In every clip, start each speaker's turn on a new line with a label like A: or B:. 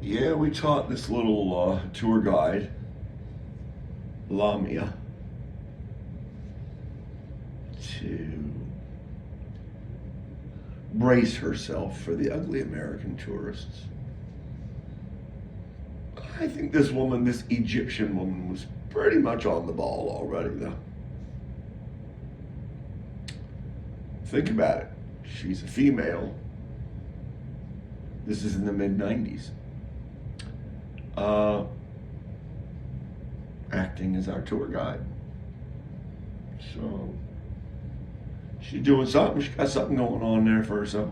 A: Yeah, we taught this little tour guide, Lamia, to brace herself for the ugly American tourists. I think this woman, this Egyptian woman, was pretty much on the ball already, though. Think about it. She's a female. This is in the mid-90s. Acting as our tour guide. So, she's doing something. She's got something going on there for herself.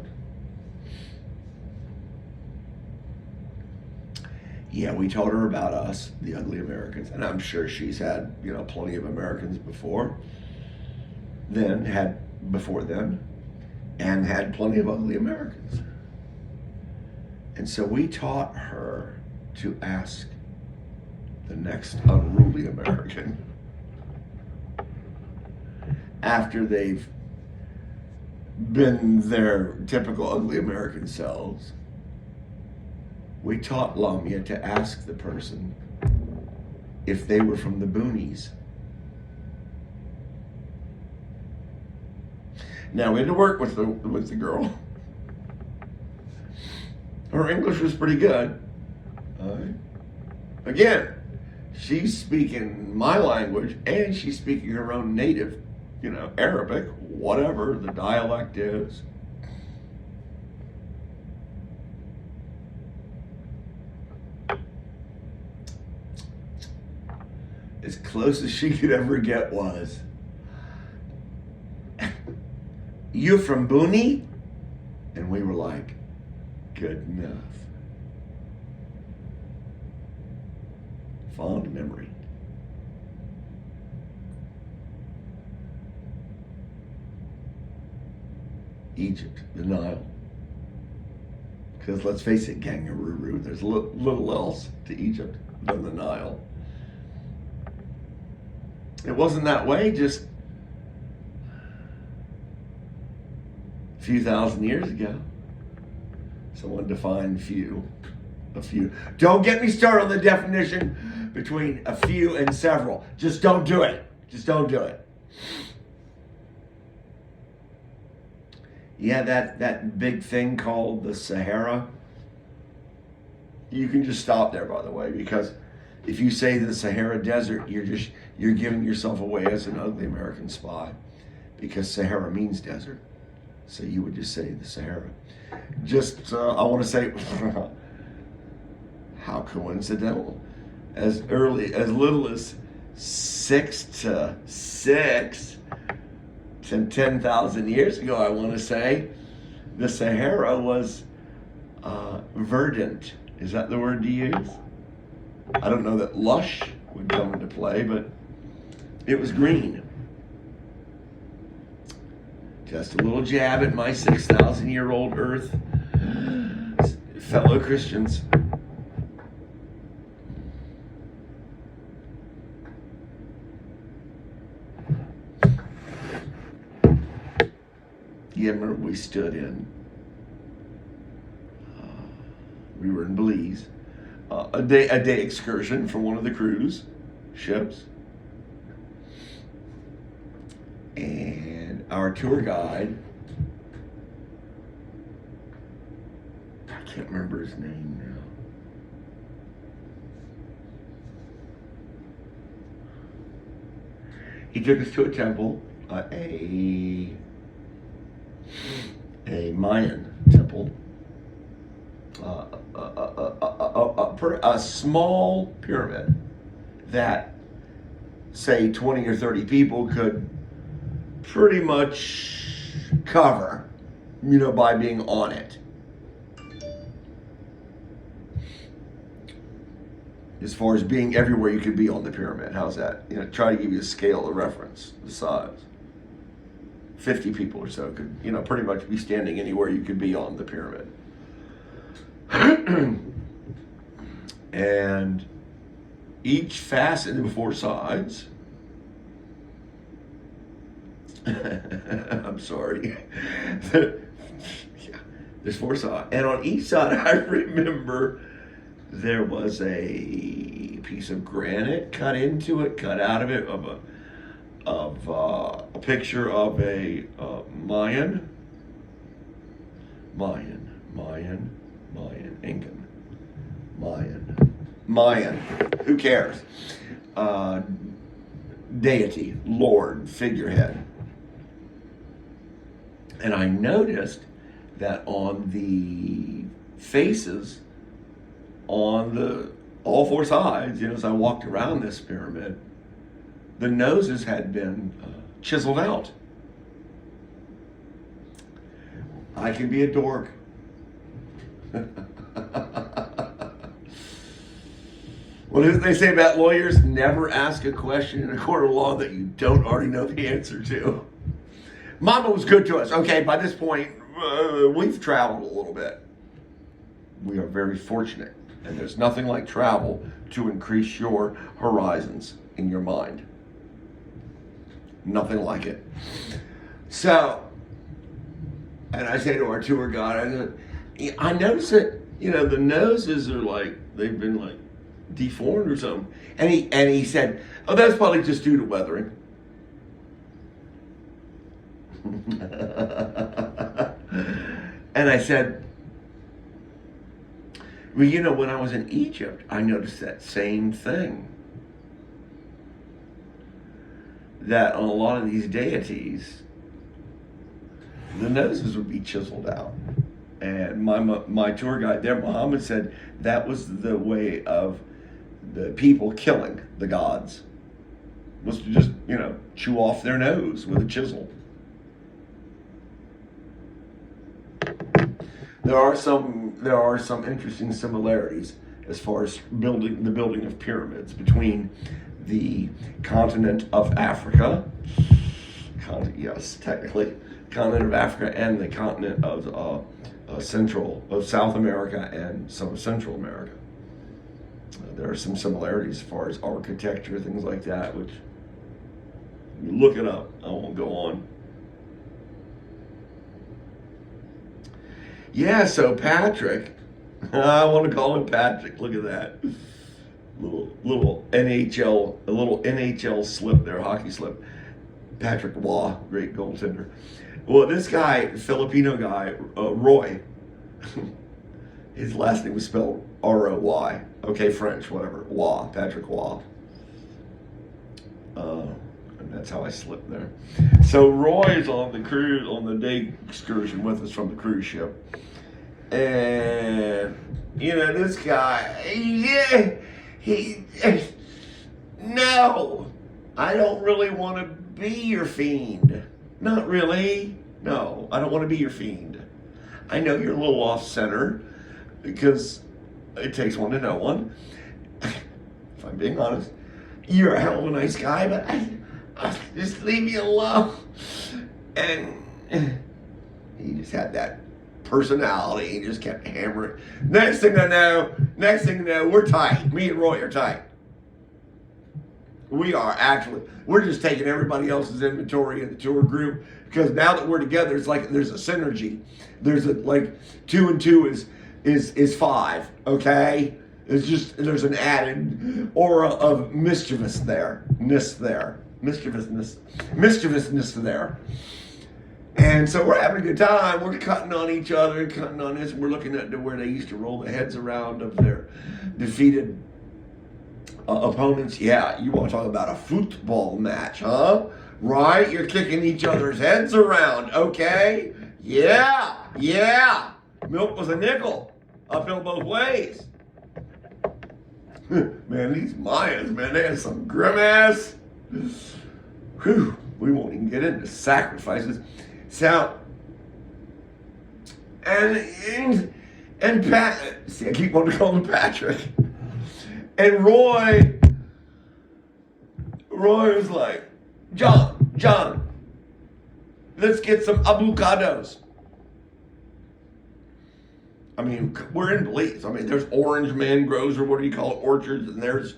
A: Yeah, we told her about us, the ugly Americans, and I'm sure she's had, plenty of Americans before then, and had plenty of ugly Americans. And so we taught her to ask the next unruly American, after they've been their typical ugly American selves, we taught Lamia to ask the person if they were from the boonies. Now, we had to work with the girl. Her English was pretty good. Again, she's speaking my language and she's speaking her own native, Arabic, whatever the dialect is. As close as she could ever get was, "You from Booney?" And we were like, good enough. Fond memory. Egypt, the Nile. Because let's face it, kangaroo, there's little else to Egypt than the Nile. It wasn't that way just a few thousand years ago. Someone defined a few. Don't get me started on the definition between a few and several. Just don't do it. Just don't do it. Yeah, that big thing called the Sahara. You can just stop there, by the way, because if you say the Sahara Desert, you're giving yourself away as an ugly American spy, because Sahara means desert. So you would just say the Sahara. I want to say, how coincidental. As little as 10,000 years ago, I want to say, the Sahara was verdant. Is that the word to use? I don't know that lush would come into play, but it was green. Just a little jab at my 6,000-year-old Earth fellow Christians. Yeah, remember we stood in, we were in Belize, a day excursion from one of the cruise ships. And our tour guide, I can't remember his name now. He took us to a temple, a Mayan temple, a small pyramid that, say, 20 or 30 people could pretty much cover, by being on it. As far as being everywhere you could be on the pyramid. How's that? Try to give you a scale of reference, the size. 50 people or so could, pretty much be standing anywhere you could be on the pyramid. And each facet of the four sides, I'm sorry. Yeah, there's four sides. And on each side, I remember there was a piece of granite cut into it, cut out of it, of a picture of a Mayan, who cares? Deity, Lord, figurehead. And I noticed that on the faces, on all four sides, as I walked around this pyramid, the noses had been chiseled out. I can be a dork. What do they say about lawyers? Never ask a question in a court of law that you don't already know the answer to. Mama was good to us. Okay, by this point, we've traveled a little bit. We are very fortunate. And there's nothing like travel to increase your horizons in your mind. Nothing like it. So, and I say to our tour guide, I notice that, the noses are like, they've been like deformed or something. And he said, oh, that's probably just due to weathering. And I said, well, when I was in Egypt, I noticed that same thing. That on a lot of these deities, the noses would be chiseled out. And my tour guide there, Muhammad, said that was the way of the people killing the gods, was to just, chew off their nose with a chisel. There are some interesting similarities as far as the building of pyramids between the continent of Africa, continent of Africa, and the continent of South America and some of Central America. There are some similarities as far as architecture, things like that, which you look it up. I won't go on. Yeah, so Patrick, I want to call him Patrick. Look at that. Little NHL slip there, hockey slip. Patrick Waugh, great goaltender. Well, this guy, Filipino guy, Roy, his last name was spelled R-O-Y. Okay, French, whatever. Waugh, Patrick Waugh. And that's how I slipped there. So Roy's on the cruise, on the day excursion with us from the cruise ship. And, this guy, no, I don't really want to be your fiend. Not really. No, I don't want to be your fiend. I know you're a little off center because it takes one to know one. If I'm being honest, you're a hell of a nice guy, but I just leave me alone. And he just had that personality. He just kept hammering. Next thing I know, we're tight. Me and Roy are tight. We're just taking everybody else's inventory in the tour group, because now that we're together, it's like there's a synergy. There's like 2 and 2 is 5, okay? There's an added aura of mischievousness there. Mischievousness there. And so we're having a good time. We're cutting on each other, cutting on this. We're looking at where they used to roll the heads around of their defeated opponents. Yeah, you want to talk about a football match, huh? Right? You're kicking each other's heads around, okay? Yeah. Milk was a nickel. Uphill both ways. Man, these Mayans, man, they have some grimace. Whew, we won't even get into sacrifices. So, and Pat, see, I keep wanting to call him Patrick. And Roy was like, John, let's get some Abukados. I mean, we're in Belize. I mean, there's orange mangroves, or what do you call it, orchards, and there's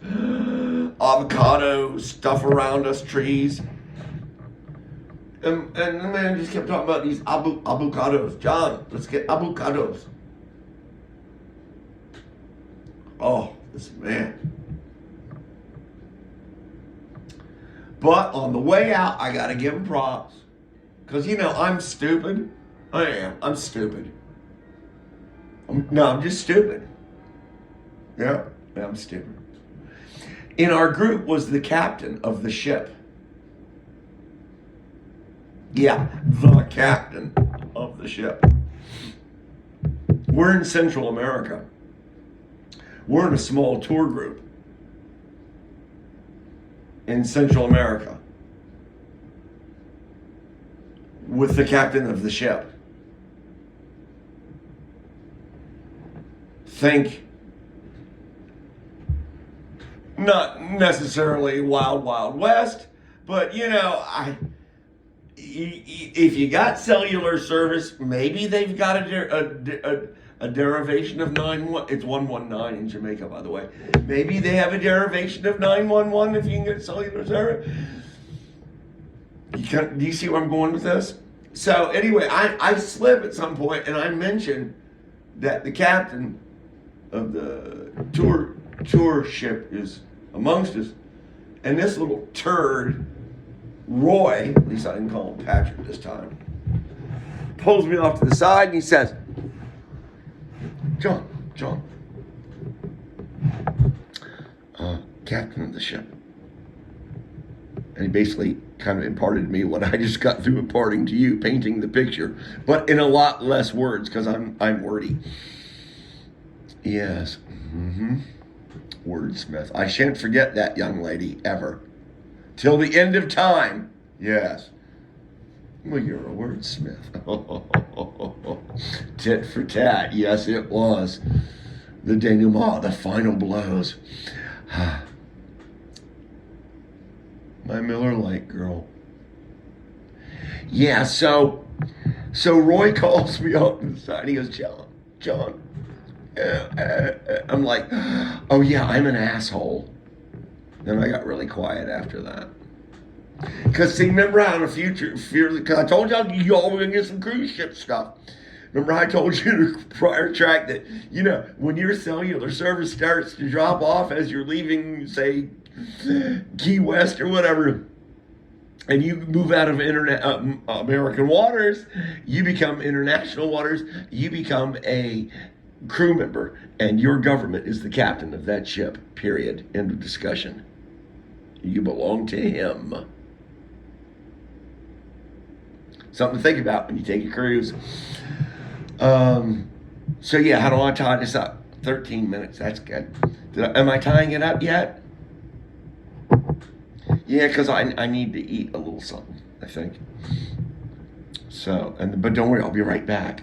A: avocado stuff around us, trees. And the man just kept talking about these Abukados. John, let's get Abukados. Oh, this man. But on the way out, I got to give him props. Because, you know, I'm stupid. I am. I'm stupid. I'm just stupid. Yeah, I'm stupid. In our group was the captain of the ship. Yeah, the captain of the ship. We're in Central America. We're in a small tour group in Central America with the captain of the ship. Think not necessarily Wild Wild West, but you know, if you got cellular service, maybe they've got a derivation of 911. It's 119 in Jamaica, by the way. Maybe they have a derivation of 911 if you can get cellular service. Do you see where I'm going with this? So anyway, I slip at some point and I mention that the captain of the tour ship is amongst us, and this little turd, Roy, at least I didn't call him Patrick this time, pulls me off to the side and he says, John, captain of the ship. And he basically kind of imparted to me what I just got through imparting to you, painting the picture, but in a lot less words because I'm wordy. Yes. Wordsmith. I shan't forget that young lady ever. Till the end of time. Yes. Well, you're a wordsmith. Tit for tat. Yes, it was. The denouement, the final blows. My Miller Lite girl. Yeah, so Roy calls me up to the side. He goes, John. I'm like, oh yeah, I'm an asshole. Then I got really quiet after that. Because see, remember how in the future, because I told y'all were going to get some cruise ship stuff. Remember I told you in the prior track that, you know, when your cellular service starts to drop off as you're leaving, say, Key West or whatever, and you move out of American waters, you become international waters, you become a crew member, and your government is the captain of that ship, period. End of discussion. You belong to him. Something to think about when you take a cruise. So yeah, how do I tie this up? 13 minutes, that's good. Am I tying it up yet? Yeah, because I need to eat a little something, I think. So, but don't worry, I'll be right back.